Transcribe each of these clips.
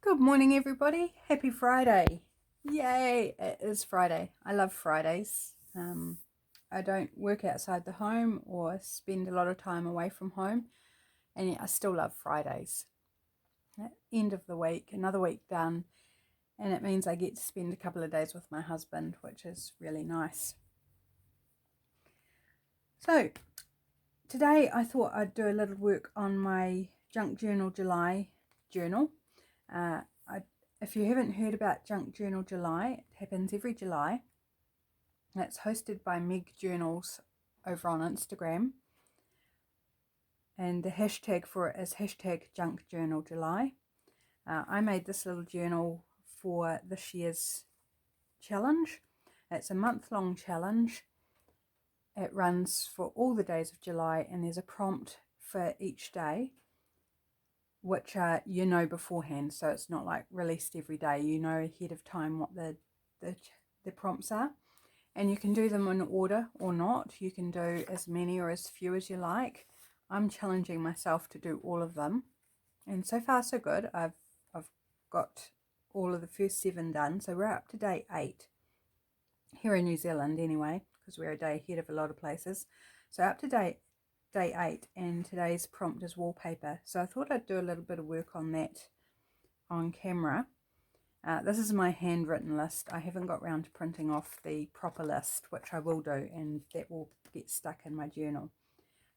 Good morning, everybody. Happy Friday. Yay, it is Friday. I love Fridays. I don't work outside the home or spend a lot of time away from home, and yet I still love Fridays. End of the week, another week done, and it means I get to spend a couple of days with my husband, which is really nice. So, today I thought I'd do a little work on my Junk Journal July journal. If you haven't heard about Junk Journal July, it happens every July. It's hosted by Meg Journals over on Instagram. And the hashtag for it is hashtag Junk Journal July. I made this little journal for this year's challenge. It's a month-long challenge. It runs for all the days of July, and there's a prompt for each day, which you know beforehand, so it's not like released every day. You know ahead of time what the prompts are, and you can do them in order or not. You can do as many or as few as you like. I'm challenging myself to do all of them, and so far so good. I've got all of the first 7 done, so we're up to day 8 here in New Zealand anyway, because we're a day ahead of a lot of places. So up to day 8, and today's prompt is wallpaper. So I thought I'd do a little bit of work on that on camera. This is my handwritten list. I haven't got round to printing off the proper list, which I will do, and that will get stuck in my journal.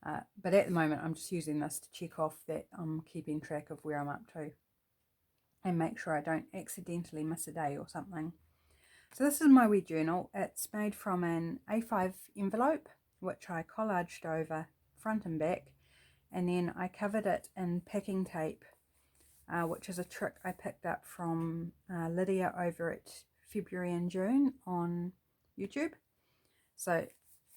But at the moment I'm just using this to check off that I'm keeping track of where I'm up to and make sure I don't accidentally miss a day or something. So this is my wee journal. It's made from an A5 envelope, which I collaged over front and back, and then I covered it in packing tape, which is a trick I picked up from Lydia over at February and June on YouTube. So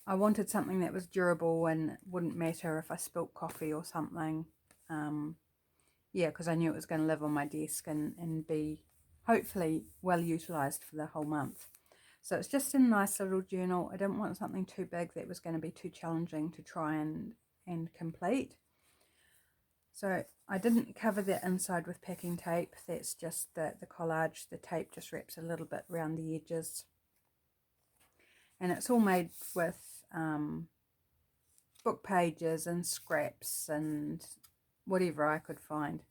I wanted something that was durable and wouldn't matter if I spilt coffee or something. Yeah, because I knew it was going to live on my desk and be hopefully well utilised for the whole month. So it's just a nice little journal. I didn't want something too big that was going to be too challenging to try and complete. So I didn't cover the inside with packing tape. That's just the collage. The tape just wraps a little bit around the edges. And it's all made with book pages and scraps and whatever I could find.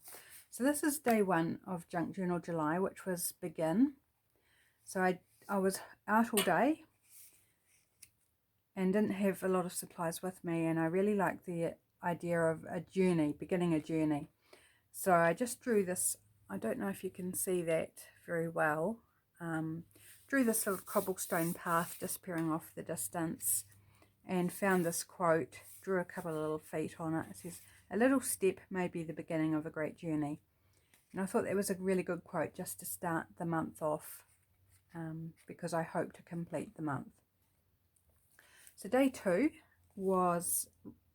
So this is day 1 of Junk Journal July, which was begin. So I was out all day and didn't have a lot of supplies with me, and I really liked the idea of a journey, beginning a journey. So I just drew this. I don't know if you can see that very well. Drew this little cobblestone path disappearing off the distance and found this quote, drew a couple of little feet on it. It says, "A little step may be the beginning of a great journey." And I thought that was a really good quote just to start the month off, because I hope to complete the month. So day 2 was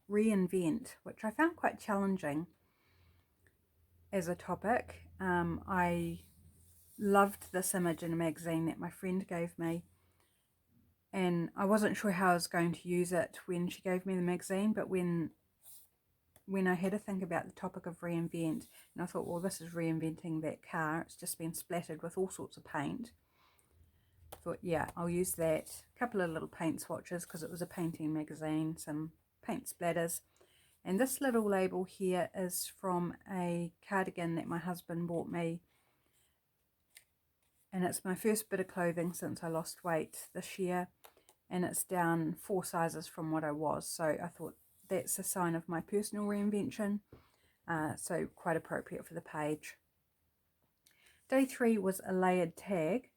reinvent, which I found quite challenging as a topic. I loved this image in a magazine that my friend gave me, and I wasn't sure how I was going to use it when she gave me the magazine, but when I had to think about the topic of reinvent, and I thought, well, this is reinventing that car. It's just been splattered with all sorts of paint. I thought, yeah, I'll use that. A couple of little paint swatches because it was a painting magazine, some paint splatters. And this little label here is from a cardigan that my husband bought me. And it's my first bit of clothing since I lost weight this year. And it's down 4 sizes from what I was. So I thought that's a sign of my personal reinvention. So quite appropriate for the page. Day 3 was a layered tag.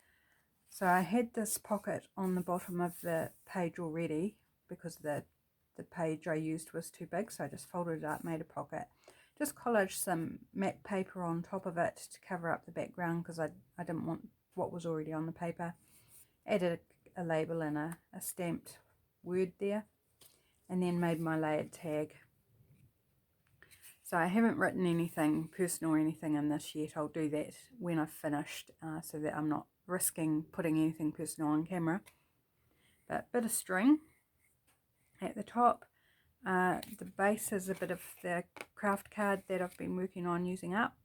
So I had this pocket on the bottom of the page already because the page I used was too big, so I just folded it up, made a pocket. Just collaged some matte paper on top of it to cover up the background because I didn't want what was already on the paper. Added a label and a stamped word there, and then made my layered tag. So I haven't written anything personal or anything in this yet. I'll do that when I've finished, so that I'm not risking putting anything personal on camera. But bit of string at the top. The base is a bit of the craft card that I've been working on using up.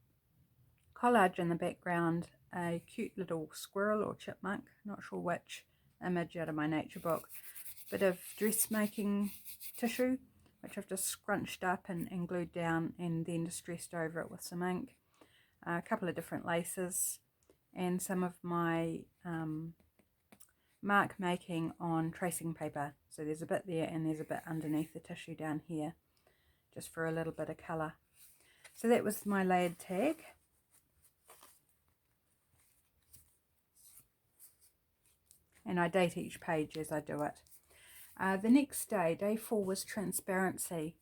collage in the background, a cute little squirrel or chipmunk, not sure which image out of my nature book, bit of dressmaking tissue which I've just scrunched up and glued down and then distressed over it with some ink, a couple of different laces, and some of my mark making on tracing paper. So there's a bit there and there's a bit underneath the tissue down here, just for a little bit of colour. So that was my layered tag. And I date each page as I do it. The next day, day 4, was transparency.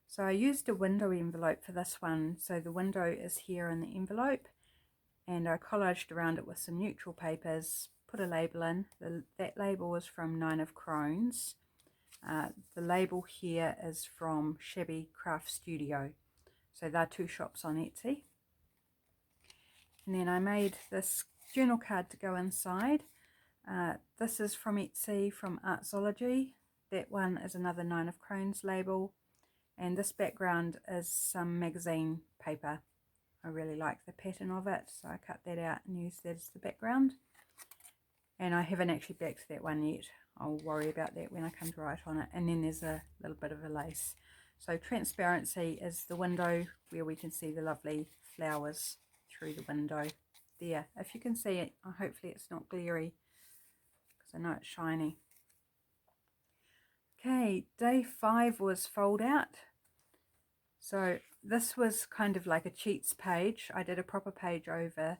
So I used a window envelope for this one. So the window is here in the envelope, and I collaged around it with some neutral papers, put a label in. That label was from 9 of Crones. The label here is from Shabby Craft Studio. So they're 2 shops on Etsy. And then I made this journal card to go inside. This is from Etsy, from Artzology. That one is another 9 of Crones label. And this background is some magazine paper. I really like the pattern of it, so I cut that out and used that as the background. And I haven't actually backed that one yet. I'll worry about that when I come to write on it. And then there's a little bit of a lace. So transparency is the window where we can see the lovely flowers through the window there. If you can see it, hopefully it's not glary, because I know it's shiny. Okay, day 5 was fold out. So this was kind of like a cheats page. I did a proper page over,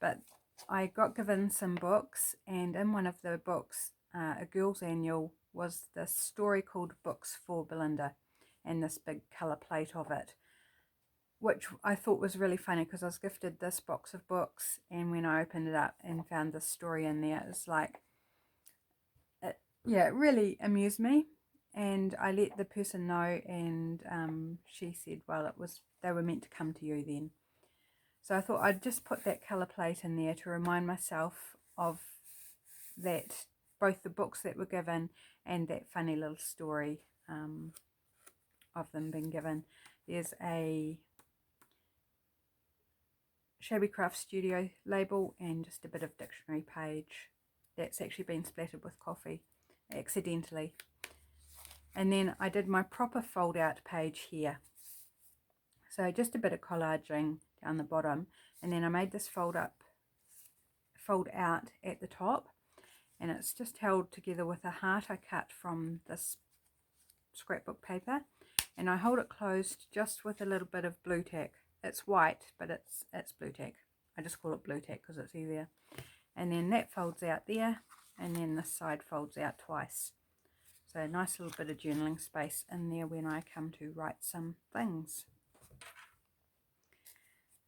but I got given some books, and in one of the books, a girl's annual, was this story called Books for Belinda, and this big colour plate of it, which I thought was really funny because I was gifted this box of books, and when I opened it up and found this story in there, it's like, it really amused me. And I let the person know, and she said, well, they were meant to come to you then. So I thought I'd just put that colour plate in there to remind myself of that, both the books that were given and that funny little story of them being given. There's a Shabby Craft Studio label and just a bit of dictionary page that's actually been splattered with coffee accidentally. And then I did my proper fold out page here. So just a bit of collaging down the bottom, and then I made this fold out at the top, and it's just held together with a heart I cut from this scrapbook paper, and I hold it closed just with a little bit of blue tack. It's white, but it's blue tack. I just call it blue tack because it's easier. And then that folds out there, and then this side folds out twice. So a nice little bit of journaling space in there when I come to write some things.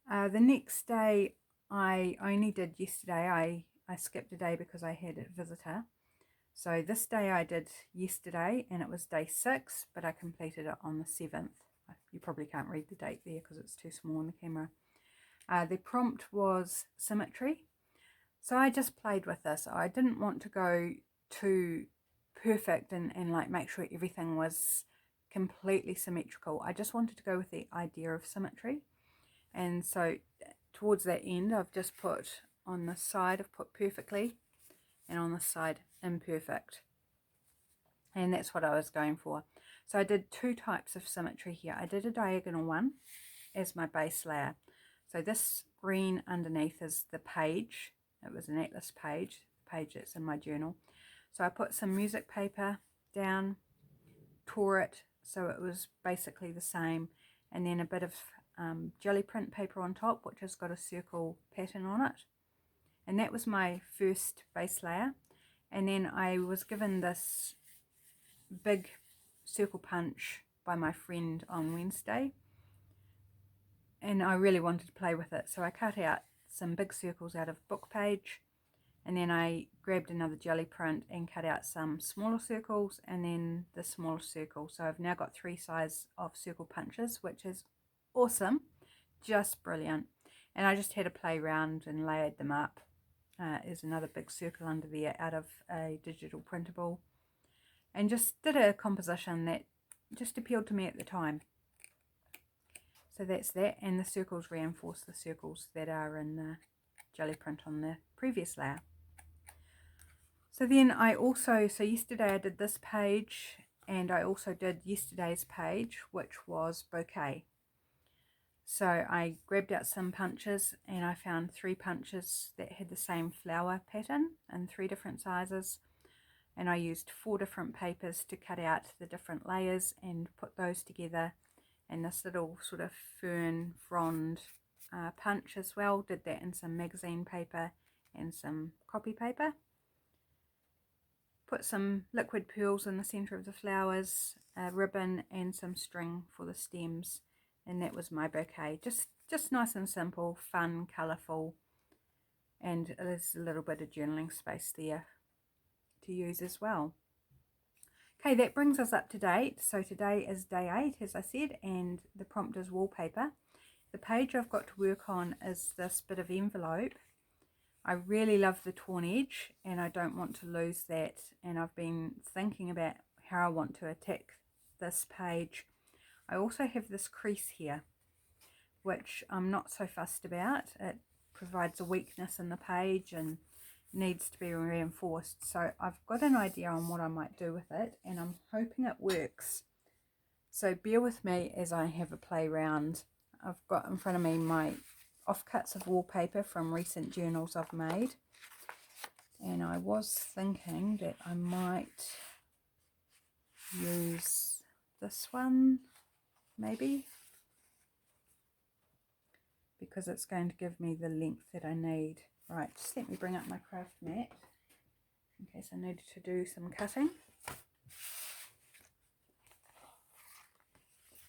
The next day, I only did yesterday. I skipped a day because I had a visitor. So this day I did yesterday, and it was day 6, but I completed it on the 7th. You probably can't read the date there because it's too small on the camera. The prompt was symmetry. So I just played with this. I didn't want to go too perfect and like make sure everything was completely symmetrical. I just wanted to go with the idea of symmetry. And so towards that end, I've just put on the side, I've put perfectly, and on the side imperfect. And that's what I was going for. So I did 2 types of symmetry here. I did a diagonal one as my base layer. So this green underneath is the page. It was an atlas page, the page that's in my journal. So I put some music paper down, tore it so it was basically the same, and then a bit of jelly print paper on top, which has got a circle pattern on it. And that was my first base layer. And then I was given this big circle punch by my friend on Wednesday, and I really wanted to play with it, so I cut out some big circles out of book page, and then I grabbed another jelly print and cut out some smaller circles and then the smaller circle. So I've now got 3 sizes of circle punches, which is awesome, just brilliant. And I just had to play around and layered them up. There's another big circle under there out of a digital printable, and just did a composition that just appealed to me at the time. So that's that, and the circles reinforce the circles that are in the jelly print on the previous layer. So then I also, so yesterday I did this page, and I also did yesterday's page, which was bouquet. So I grabbed out some punches, and I found 3 punches that had the same flower pattern in 3 different sizes, and I used 4 different papers to cut out the different layers and put those together. And this little sort of fern frond punch as well, did that in some magazine paper and some copy paper. Put some liquid pearls in the centre of the flowers, a ribbon and some string for the stems, and that was my bouquet. Just nice and simple, fun, colourful, and there's a little bit of journaling space there to use as well. Okay, that brings us up to date. So today is day 8, as I said, and the prompt is wallpaper. The page I've got to work on is this bit of envelope. I really love the torn edge, and I don't want to lose that, and I've been thinking about how I want to attack this page. I also have this crease here, which I'm not so fussed about. It provides a weakness in the page and needs to be reinforced. So I've got an idea on what I might do with it, and I'm hoping it works. So bear with me as I have a play round. I've got in front of me my offcuts of wallpaper from recent journals I've made, and I was thinking that I might use this one maybe, because it's going to give me the length that I need. Right, just let me bring up my craft mat in case I need to do some cutting.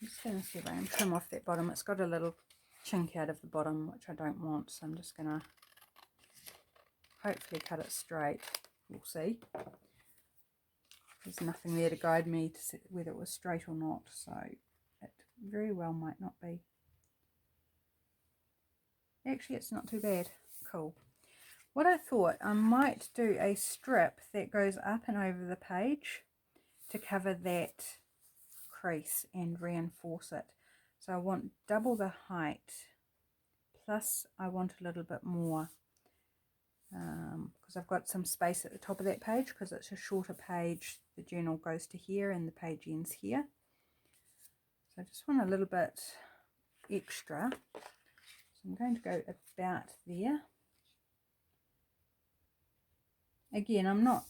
I'm just going to see if I can trim off that bottom. It's got a little chink out of the bottom, which I don't want, so I'm just going to hopefully cut it straight. We'll see. There's nothing there to guide me to see whether it was straight or not, so it very well might not be. Actually, it's not too bad. Cool. What I thought, I might do a strip that goes up and over the page to cover that crease and reinforce it. So I want double the height, plus I want a little bit more, because I've got some space at the top of that page, because it's a shorter page. The journal goes to here and the page ends here. So I just want a little bit extra. So I'm going to go about there. Again, I'm not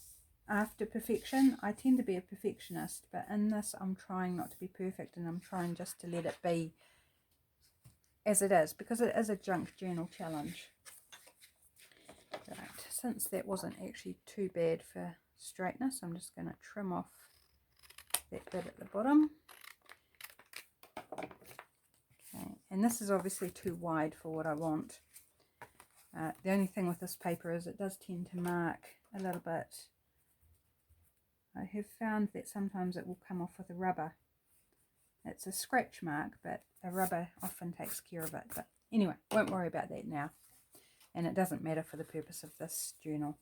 after perfection. I tend to be a perfectionist, but in this I'm trying not to be perfect, and I'm trying just to let it be as it is, because it is a junk journal challenge. Right, since that wasn't actually too bad for straightness, I'm just going to trim off that bit at the bottom. Okay, and this is obviously too wide for what I want. The only thing with this paper is it does tend to mark a little bit. I have found that sometimes it will come off with a rubber. It's a scratch mark, but a rubber often takes care of it. But anyway, won't worry about that now. And it doesn't matter for the purpose of this journal.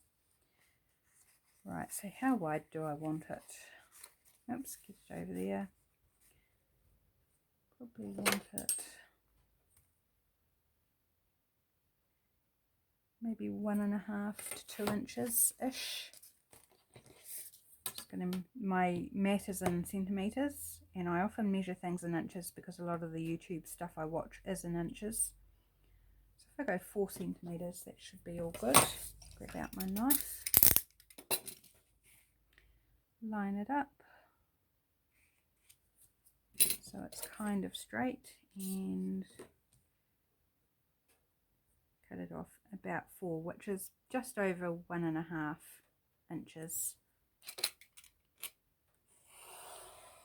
Right, so how wide do I want it? Oops, get it over there. Probably want it maybe 1.5 to 2 inches-ish. My mat is in centimetres, and I often measure things in inches because a lot of the YouTube stuff I watch is in inches. So if I go 4 centimetres, that should be all good. Grab out my knife, line it up so it's kind of straight, and cut it off about 4, which is just over 1.5 inches.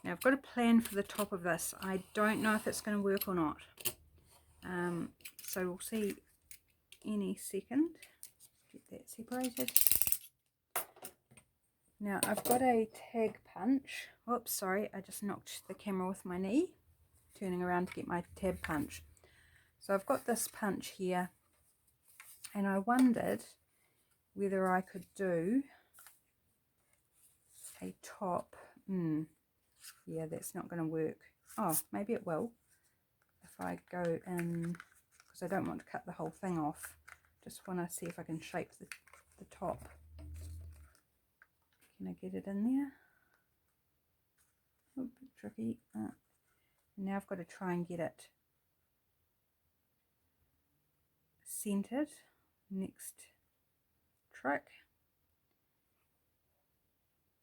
Now I've got a plan for the top of this. I don't know if it's going to work or not. So we'll see any second. Get that separated. Now I've got a tag punch. Oops, sorry, I just knocked the camera with my knee. Turning around to get my tab punch. So I've got this punch here, and I wondered whether I could do a top. Yeah, that's not going to work. Oh, maybe it will. If I go in, because I don't want to cut the whole thing off, just want to see if I can shape the top. Can I get it in there? Oh, a bit tricky. And now I've got to try and get it centered. Next trick.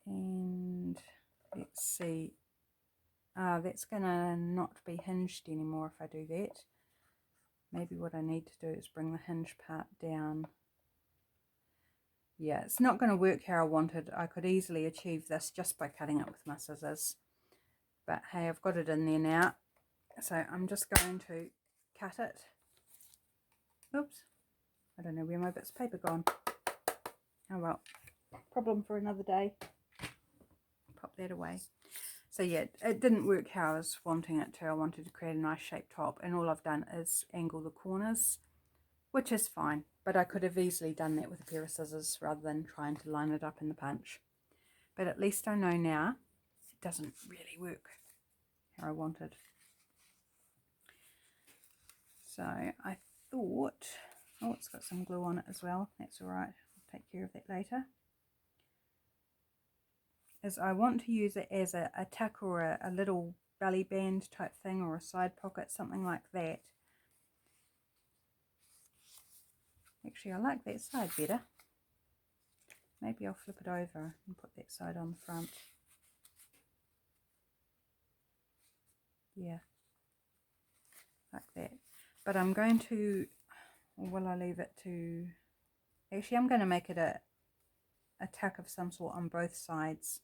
And let's see. That's gonna not be hinged anymore if I do that. Maybe what I need to do is bring the hinge part down. Yeah, it's not going to work how I wanted. I could easily achieve this just by cutting it with my scissors. But hey, I've got it in there now. So I'm just going to cut it. Oops. I don't know where my bits of paper gone. Oh well. Problem for another day. Pop that away. So yeah, it didn't work how I was wanting it to. I wanted to create a nice shaped top, and all I've done is angle the corners, which is fine. But I could have easily done that with a pair of scissors rather than trying to line it up in the punch. But at least I know now it doesn't really work how I wanted. So I thought, oh, it's got some glue on it as well. That's all right. I'll take care of that later. Is I want to use it as a tuck or a little belly band type thing, or a side pocket, something like that. Actually, I like that side better. Maybe I'll flip it over and put that side on the front. Yeah, like that. But I'm going to, or will I leave it to, actually I'm going to make it a tuck of some sort on both sides.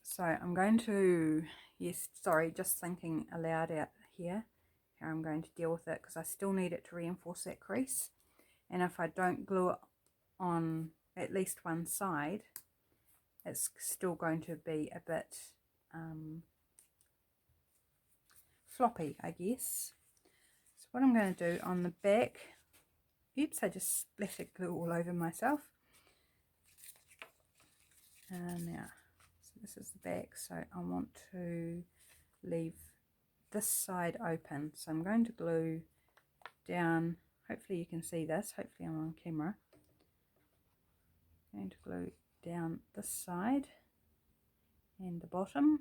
So I'm going to, yes, sorry, just thinking aloud out here how I'm going to deal with it, because I still need it to reinforce that crease. And if I don't glue it on at least one side, it's still going to be a bit floppy, I guess. So what I'm going to do on the back, oops, I just splattered glue all over myself. And now, so this is the back, so I want to leave this side open. So I'm going to glue down, hopefully you can see this, hopefully I'm on camera. I'm going to glue down this side and the bottom.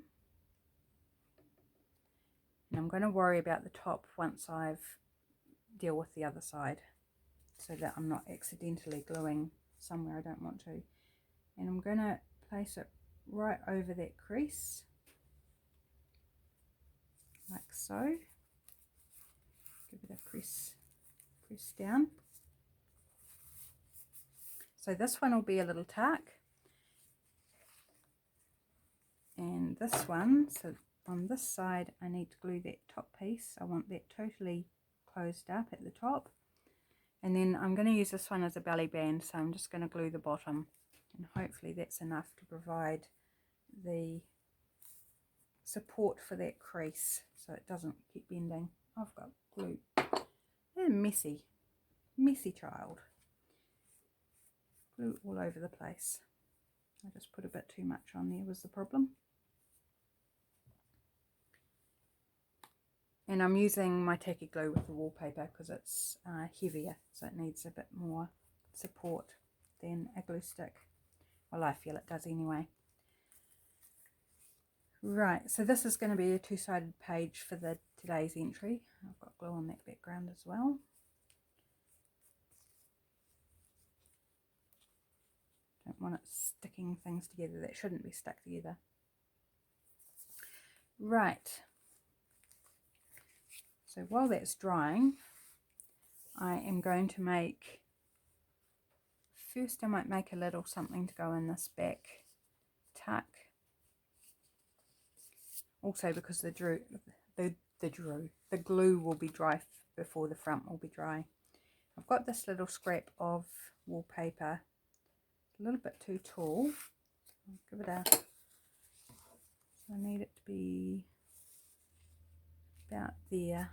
And I'm going to worry about the top once I've deal with the other side, so that I'm not accidentally gluing somewhere I don't want to. And I'm going to place it right over that crease, like so. Give it a press down. So this one will be a little tuck, and this one, so on this side I need to glue that top piece. I want that totally closed up at the top, and then I'm going to use this one as a belly band, so I'm just going to glue the bottom, and hopefully that's enough to provide the support for that crease so it doesn't keep bending. I've got glue. They're messy child. Glue all over the place. I just put a bit too much on there was the problem. And I'm using my tacky glue with the wallpaper because it's heavier, so it needs a bit more support than a glue stick. Well, I feel it does anyway. Right, so this is going to be a two-sided page for today's entry. I've got glue on that background as well. Don't want it sticking things together that shouldn't be stuck together. Right, so while that's drying, I am going to make, first I might make a little something to go in this back tuck. Also because the glue will be dry before the front will be dry. I've got this little scrap of wallpaper, a little bit too tall. I'll give it a, so I need it to be about there.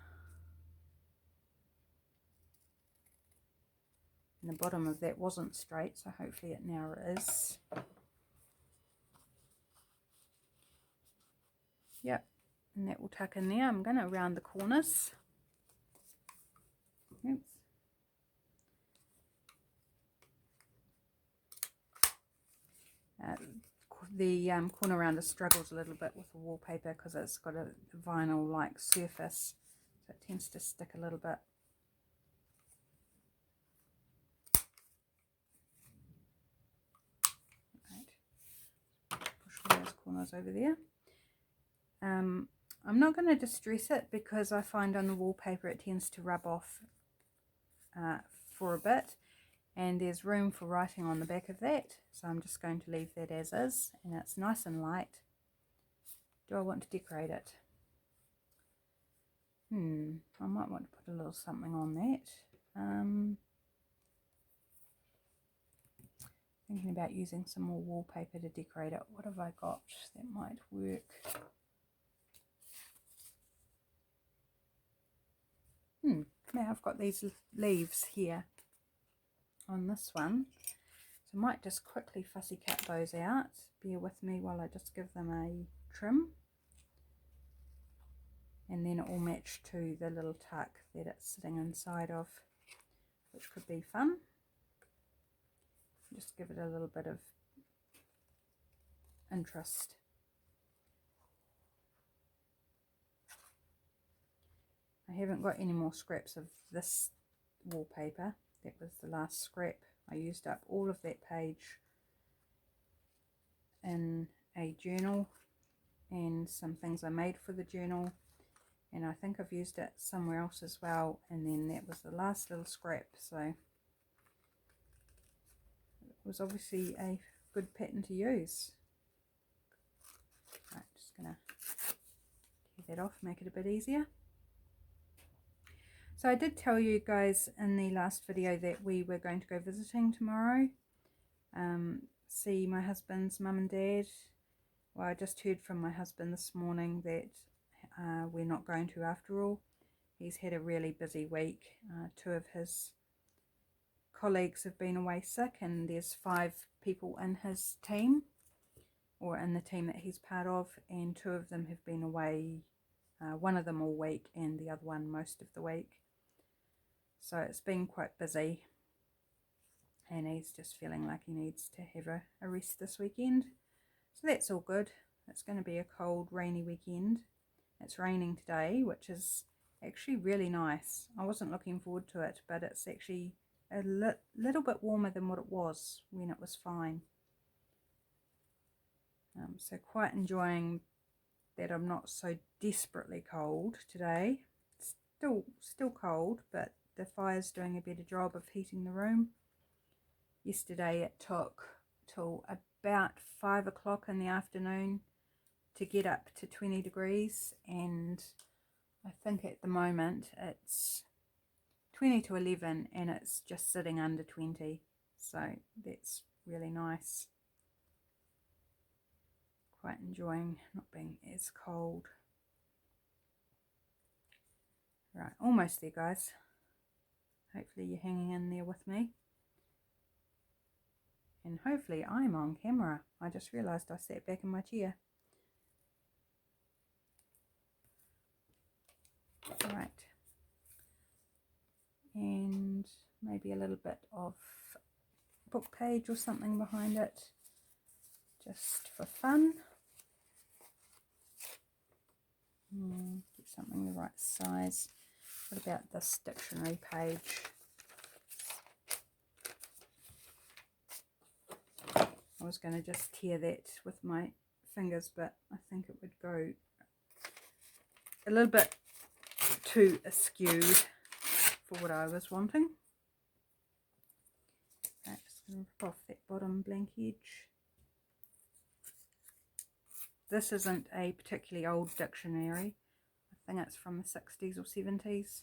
And the bottom of that wasn't straight, so hopefully it now is. Yep, and that will tuck in there. I'm going to round the corners. Oops. The corner rounder struggles a little bit with the wallpaper because it's got a vinyl like surface, so it tends to stick a little bit. Right. Push all those corners over there. I'm not going to distress it because I find on the wallpaper it tends to rub off for a bit, and there's room for writing on the back of that, so I'm just going to leave that as is, and it's nice and light. Do I want to decorate it? I might want to put a little something on that. Thinking about using some more wallpaper to decorate it. What have I got that might work? Now I've got these leaves here on this one, so I might just quickly fussy cut those out. Bear with me while I just give them a trim, and then it will match to the little tuck that it's sitting inside of, which could be fun. Just give it a little bit of interest. I haven't got any more scraps of this wallpaper. That was the last scrap. I used up all of that page in a journal and some things I made for the journal, and I think I've used it somewhere else as well, and then that was the last little scrap, so it was obviously a good pattern to use. Right, just gonna tear that off, make it a bit easier. So I did tell you guys in the last video that we were going to go visiting tomorrow, see my husband's mum and dad. Well, I just heard from my husband this morning that we're not going to after all. He's had a really busy week. 2 of his colleagues have been away sick, and there's 5 people in his team, or in the team that he's part of, and 2 of them have been away, one of them all week and the other one most of the week. So it's been quite busy, and he's just feeling like he needs to have a rest this weekend. So that's all good. It's going to be a cold, rainy weekend. It's raining today, which is actually really nice. I wasn't looking forward to it, but it's actually a little bit warmer than what it was when it was fine. So quite enjoying that I'm not so desperately cold today. It's still cold, but the fire's doing a better job of heating the room. Yesterday it took till about 5 o'clock in the afternoon to get up to 20 degrees, and I think at the moment it's 20 to 11 and it's just sitting under 20, so that's really nice. Quite enjoying not being as cold. Right, almost there guys. Hopefully you're hanging in there with me. And hopefully I'm on camera. I just realised I sat back in my chair. Right. And maybe a little bit of book page or something behind it, just for fun. Get something the right size. What about this dictionary page? I was going to just tear that with my fingers, but I think it would go a little bit too askew for what I was wanting. Right, just going to rip off that bottom blank edge. This isn't a particularly old dictionary. I think it's from the 60s or 70s.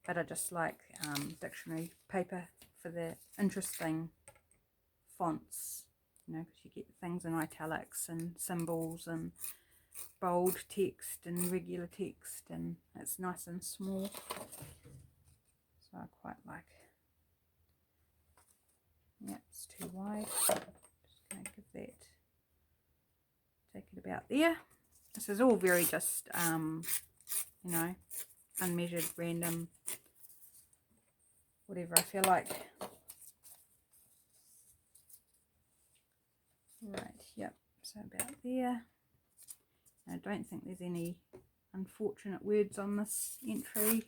But I just like dictionary paper for the interesting fonts. You know, because you get things in italics and symbols and bold text and regular text, and it's nice and small. So I quite like. Yeah, it's too wide. Just going to give that, take it about there. This is all very just, you know, unmeasured, random, whatever I feel like. Right, yep, so about there. I don't think there's any unfortunate words on this entry.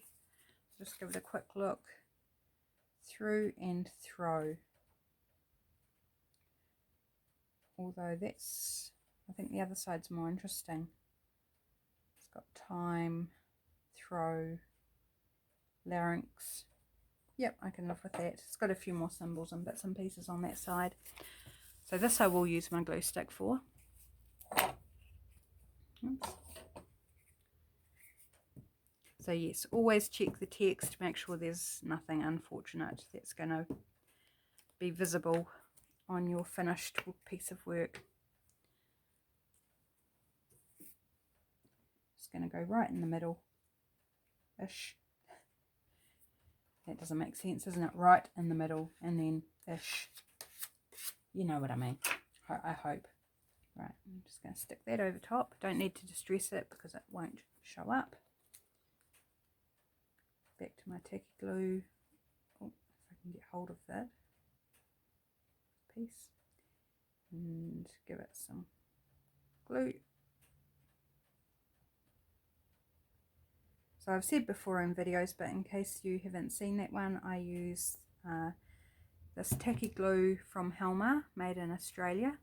Just give it a quick look. Through and throw. Although that's, I think the other side's more interesting. It's got time, throw, larynx. Yep, I can live with that. It's got a few more symbols and bits and pieces on that side. So this I will use my glue stick for. Oops. So yes, always check the text, make sure there's nothing unfortunate that's going to be visible on your finished piece of work. Just going to go right in the middle-ish. That doesn't make sense, isn't it? Right in the middle and then ish. You know what I mean, I hope. Right, I'm just going to stick that over top. Don't need to distress it because it won't show up. Back to my tacky glue. Oh, if I can get hold of that piece. And give it some glue. So I've said before in videos, but in case you haven't seen that one, I use this tacky glue from Helmar, made in Australia.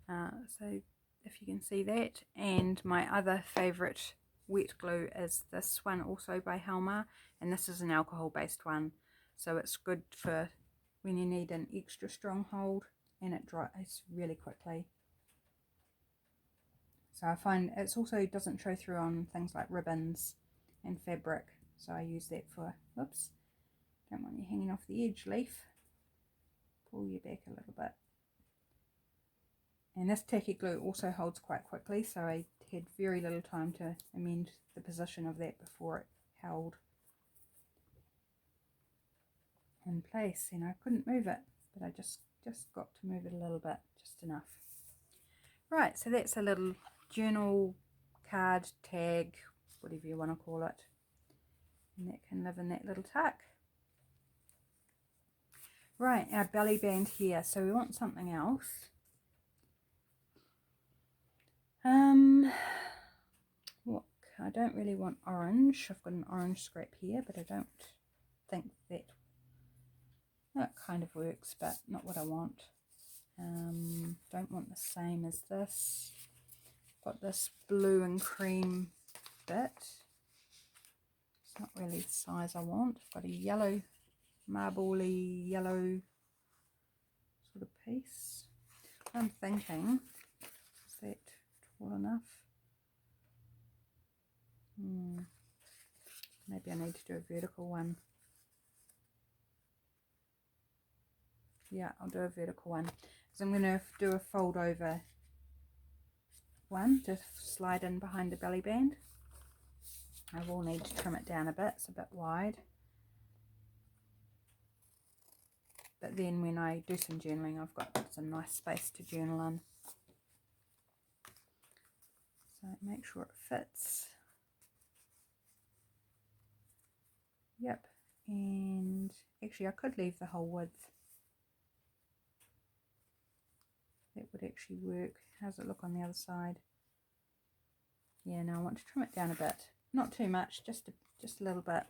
So if you can see that, and my other favourite wet glue is this one, also by Helmar, and this is an alcohol based one, so it's good for when you need an extra strong hold, and it dries really quickly. So I find it also doesn't show through on things like ribbons and fabric, so I use that for, whoops, don't want you hanging off the edge, leaf, pull you back a little bit. And this tacky glue also holds quite quickly, so I had very little time to amend the position of that before it held in place, and I couldn't move it, but I just got to move it a little bit, just enough. Right, so that's a little journal card, tag, whatever you want to call it, and that can live in that little tuck. Right, our belly band here, so we want something else. What, I don't really want orange. I've got an orange scrap here, but I don't think that kind of works, but not what I want. Don't want the same as this. Got this blue and cream bit. It's not really the size I want. I've got a yellow, marble-y yellow sort of piece. I'm thinking, is that tall enough? Maybe I need to do a vertical one. Yeah, I'll do a vertical one. So I'm going to do a fold over one to slide in behind the belly band. I will need to trim it down a bit, it's a bit wide. But then when I do some journaling, I've got some nice space to journal in. So make sure it fits. Yep, and actually I could leave the whole width. That would actually work. How does it look on the other side? Yeah, no, I want to trim it down a bit. Not too much, just a little bit.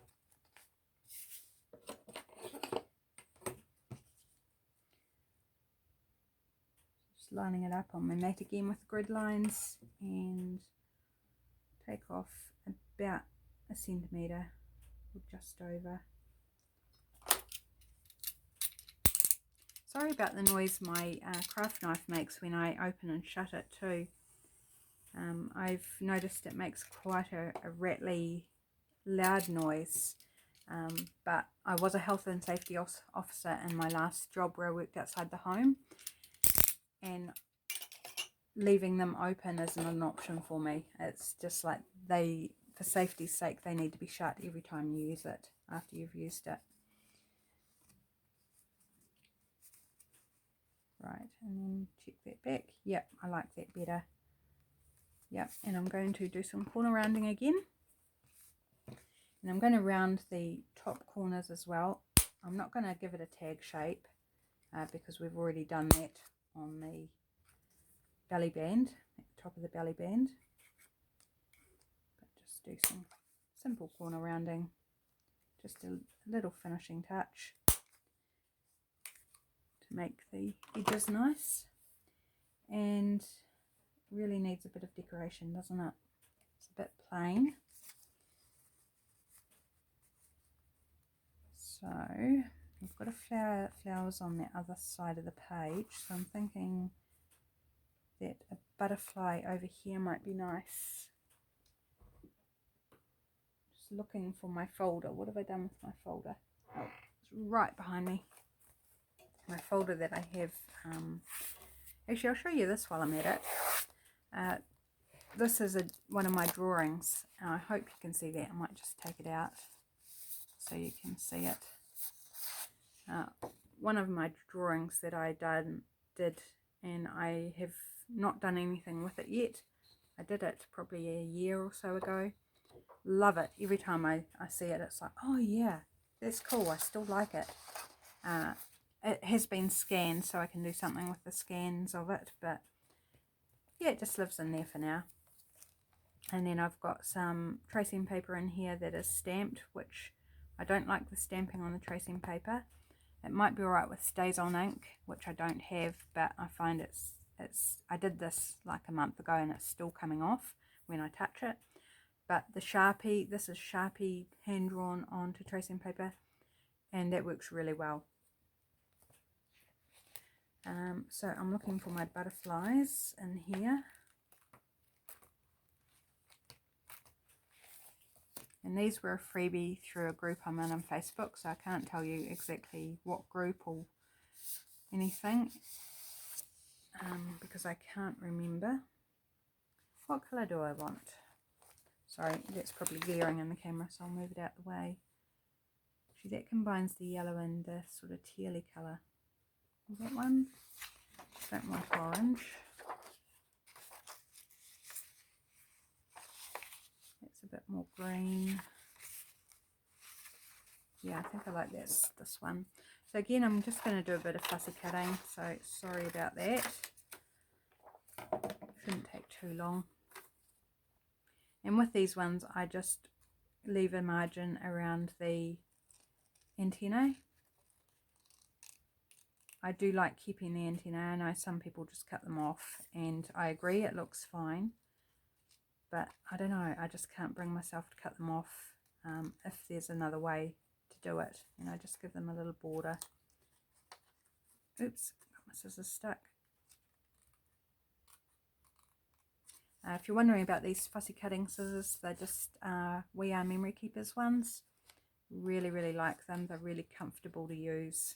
Just lining it up on my mat again with grid lines and take off about 1 centimetre or just over. Sorry about the noise my craft knife makes when I open and shut it too. I've noticed it makes quite a rattly, loud noise, but I was a health and safety officer in my last job where I worked outside the home, and leaving them open isn't an option for me. It's just like for safety's sake, they need to be shut every time you use it, after you've used it. Right, and then check that back. Yep, I like that better. Yep, and I'm going to do some corner rounding again. And I'm going to round the top corners as well. I'm not going to give it a tag shape because we've already done that on the belly band, at the top of the belly band. But just do some simple corner rounding, just a little finishing touch to make the edges nice. And really needs a bit of decoration, doesn't it? It's a bit plain. So we've got a flowers on the other side of the page, so I'm thinking that a butterfly over here might be nice. Just looking for my folder. What have I done with my folder? Oh, it's right behind me. My folder that I have. Actually, I'll show you this while I'm at it. This is one of my drawings. I hope you can see that. I might just take it out so you can see it. One of my drawings that I did, and I have not done anything with it yet. I did it probably a year or so ago. Love it. Every time I see it, it's like, oh yeah, that's cool. I still like it. It has been scanned, so I can do something with the scans of it, but yeah, it just lives in there for now. And then I've got some tracing paper in here that is stamped, which I don't like the stamping on the tracing paper. It might be alright with stays on ink, which I don't have, but I find I did this like a month ago and it's still coming off when I touch it. But the Sharpie, this is Sharpie hand drawn onto tracing paper, and that works really well. So I'm looking for my butterflies in here. And these were a freebie through a group I'm in on Facebook, so I can't tell you exactly what group or anything because I can't remember. What colour do I want? Sorry, that's probably glaring in the camera, so I'll move it out the way. See, that combines the yellow and the sort of tealy colour. Is that one? Don't want orange. That's a bit more green. Yeah, I think I like this one. So again, I'm just going to do a bit of fussy cutting, so sorry about that. Shouldn't take too long. And with these ones, I just leave a margin around the antennae. I do like keeping the antennae. I know some people just cut them off, and I agree, it looks fine. But I don't know, I just can't bring myself to cut them off if there's another way to do it. And I just give them a little border. Oops, got my scissors stuck. If you're wondering about these fussy cutting scissors, they're just We Are Memory Keepers ones. Really, really like them. They're really comfortable to use.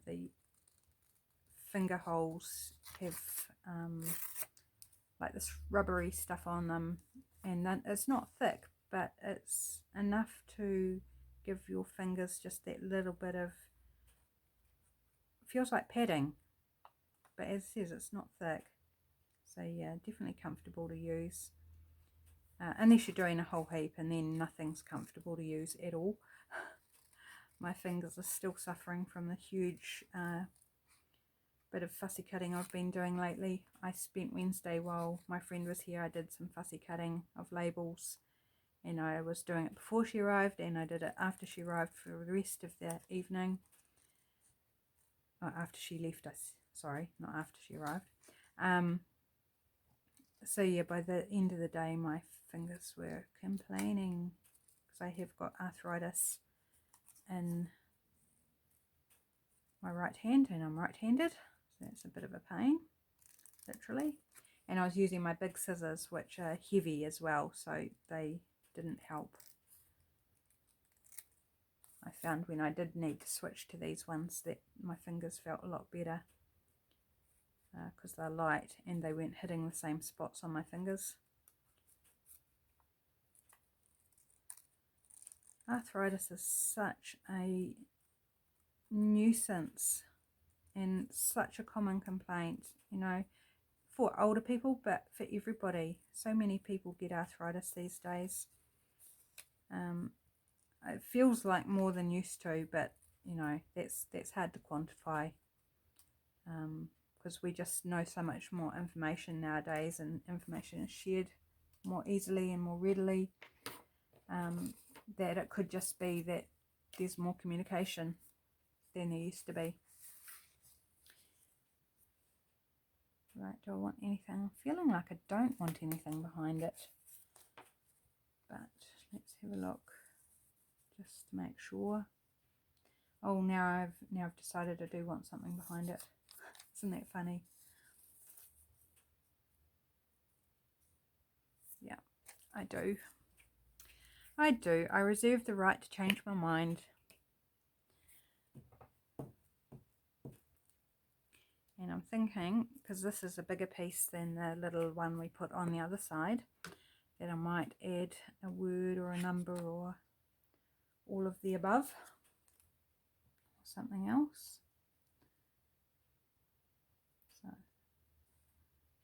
The finger holes have like this rubbery stuff on them, and then it's not thick, but it's enough to give your fingers just that little bit of, feels like padding, but as it says, it's not thick. So yeah, definitely comfortable to use, unless you're doing a whole heap and then nothing's comfortable to use at all. My fingers are still suffering from the huge bit of fussy cutting I've been doing lately. I spent Wednesday while my friend was here, I did some fussy cutting of labels, and I was doing it before she arrived, and I did it after she arrived for the rest of the evening. After she left us, sorry, not after she arrived. So yeah, by the end of the day my fingers were complaining because I have got arthritis in my right hand, and I'm right-handed, so that's a bit of a pain, literally. And I was using my big scissors, which are heavy as well, so they didn't help. I found when I did need to switch to these ones that my fingers felt a lot better because they're light and they weren't hitting the same spots on my fingers. Arthritis is such a nuisance and such a common complaint, you know. for older people, but for everybody. So many people get arthritis these days. It feels like more than used to, but you know, that's hard to quantify, because we just know so much more information nowadays, and information is shared more easily and more readily, that it could just be that there's more communication than there used to be. Right, do I want anything? I'm feeling like I don't want anything behind it, but let's have a look just to make sure. Oh, now I've decided I do want something behind it. Isn't that funny? Yeah, I do. I reserve the right to change my mind. And I'm thinking, because this is a bigger piece than the little one we put on the other side, that I might add a word or a number or all of the above, or something else. So,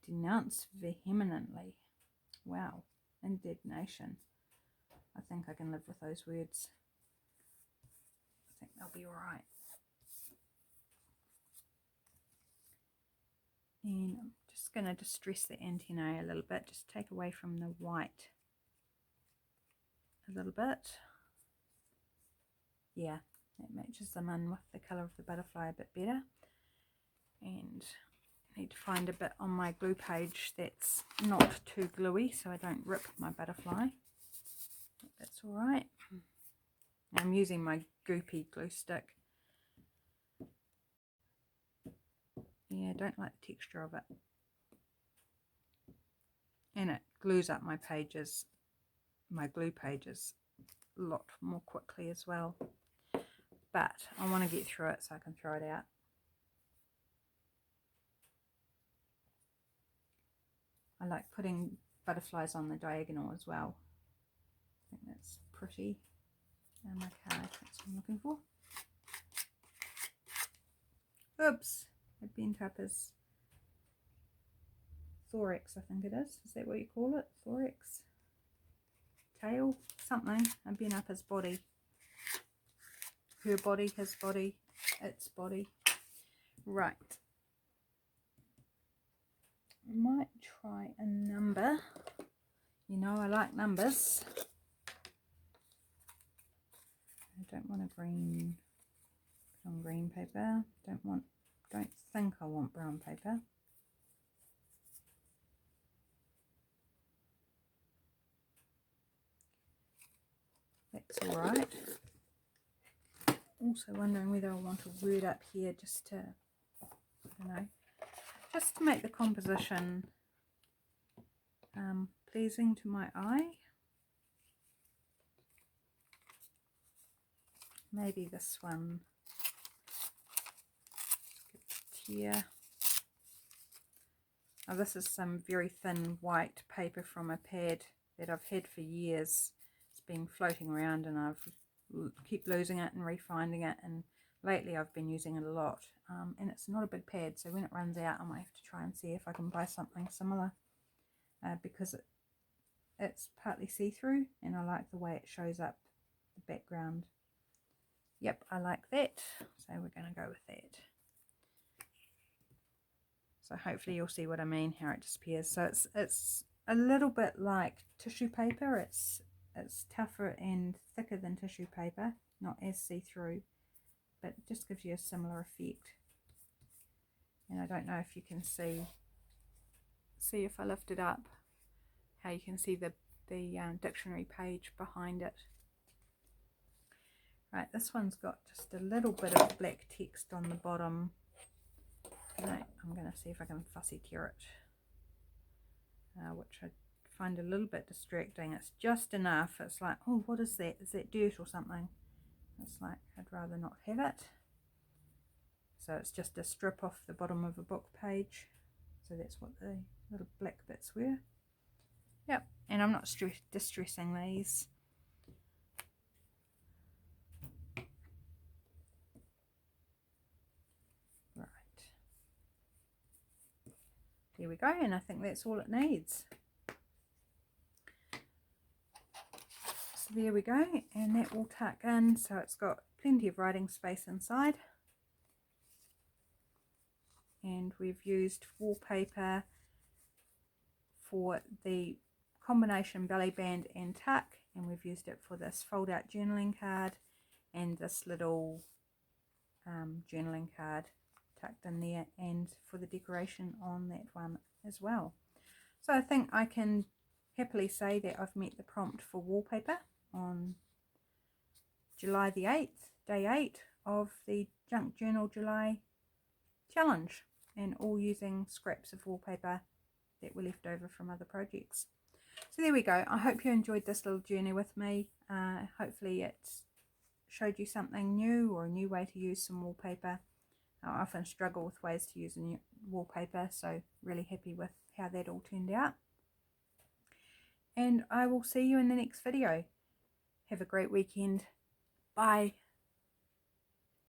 denounce vehemently. Wow, indignation. I think I can live with those words. I think they'll be alright. And I'm just going to distress the antennae a little bit, just take away from the white a little bit. Yeah, that matches them in with the colour of the butterfly a bit better. And I need to find a bit on my glue page that's not too gluey, so I don't rip my butterfly. That's alright. I'm using my goopy glue stick. Yeah, I don't like the texture of it. And it glues up my pages, my glue pages, a lot more quickly as well. But I want to get through it so I can throw it out. I like putting butterflies on the diagonal as well. I think that's pretty. And my card, that's what I'm looking for. Oops, I bent up his thorax, I think it is. Is that what you call it? Thorax? Tail? Something. I bent up his body. Her body, his body, its body. Right. I might try a number. You know I like numbers. I don't want a green, put on green paper. Don't think I want brown paper. That's alright. Also wondering whether I want a word up here just to, I don't know, just to make the composition pleasing to my eye. Maybe this one. Here. Now this is some very thin white paper from a pad that I've had for years. It's been floating around and I've keep losing it and refinding it, and lately I've been using it a lot, and it's not a big pad, so when it runs out I might have to try and see if I can buy something similar, because it's partly see-through and I like the way it shows up the background. Yep, I like that, so we're going to go with that. So hopefully you'll see what I mean, how it disappears. So it's a little bit like tissue paper. It's tougher and thicker than tissue paper, not as see-through, but it just gives you a similar effect. And I don't know if you can see if I lift it up, how you can see the dictionary page behind it. Right, this one's got just a little bit of black text on the bottom. Right, I'm going to see if I can fussy tear it, which I find a little bit distracting. It's just enough. It's like, oh, what is that? Is that dirt or something? It's like, I'd rather not have it. So it's just a strip off the bottom of a book page. So that's what the little black bits were. Yep, and I'm not distressing these. Right. There we go, and I think that's all it needs. So there we go, and that will tuck in so it's got plenty of writing space inside. And we've used wallpaper for the combination belly band and tuck, and we've used it for this fold out journaling card and this little journaling card tucked in there, and for the decoration on that one as well. So I think I can happily say that I've met the prompt for wallpaper on July the 8th, day 8 of the Junk Journal July challenge, and all using scraps of wallpaper that were left over from other projects. So there we go. I hope you enjoyed this little journey with me. Hopefully it showed you something new, or a new way to use some wallpaper. I often struggle with ways to use a new wallpaper, so really happy with how that all turned out. And I will see you in the next video. Have a great weekend. Bye.